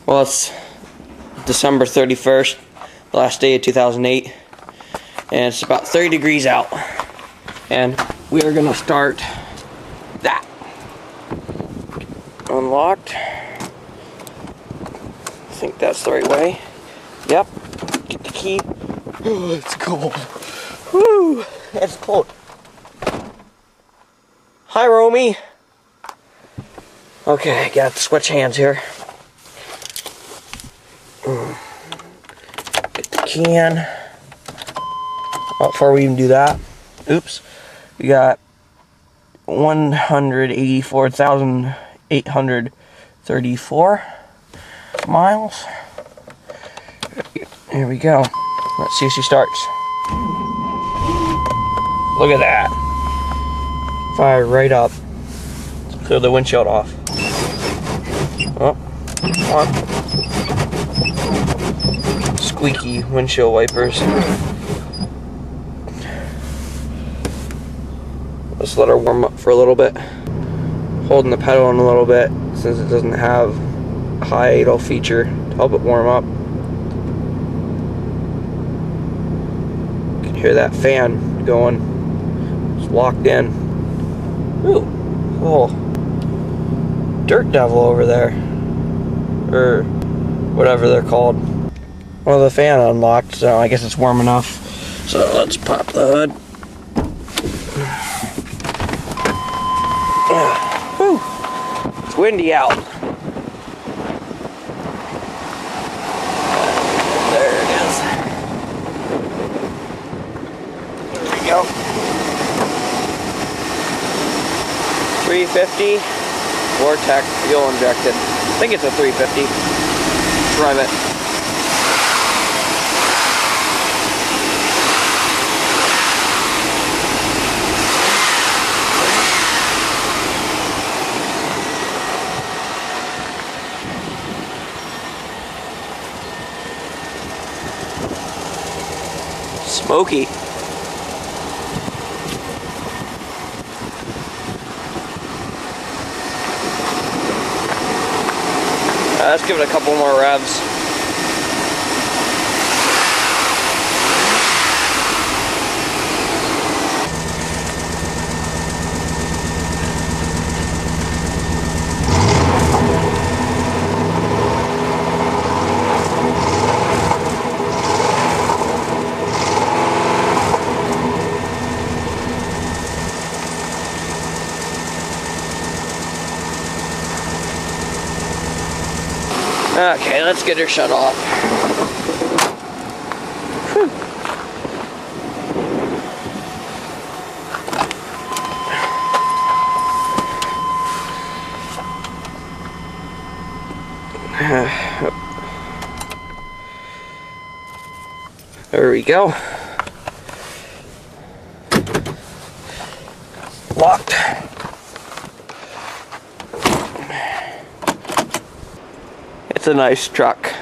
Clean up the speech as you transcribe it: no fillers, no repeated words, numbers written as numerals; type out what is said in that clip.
Well, it's December 31st, the last day of 2008, and it's about 30 degrees out. And we are going to start that. Unlocked. I think that's the right way. Yep. Get the key. Oh, it's cold. Woo! It's cold. Hi, Romy. Okay, got to switch hands here. Get the key in. Oh, before we even do that, oops, we got 184,834 miles. Here we go. Let's see if she starts. Look at that. Fire right up. Let's clear the windshield off. Oh, come on. Squeaky windshield wipers. Let's let her warm up for a little bit. Holding the pedal in a little bit since it doesn't have a high idle feature to help it warm up. You can hear that fan going. It's locked in. Ooh, cool. Dirt devil over there. Or whatever they're called. Well, the fan unlocked, so I guess it's warm enough. So let's pop the hood. Whew. It's windy out. There it is. There we go. 350 Vortex fuel injected. I think it's a 350. Drive it. Smoky. Let's give it a couple more revs. Okay, let's get her shut off. Whew. There we go. Locked. It's a nice truck.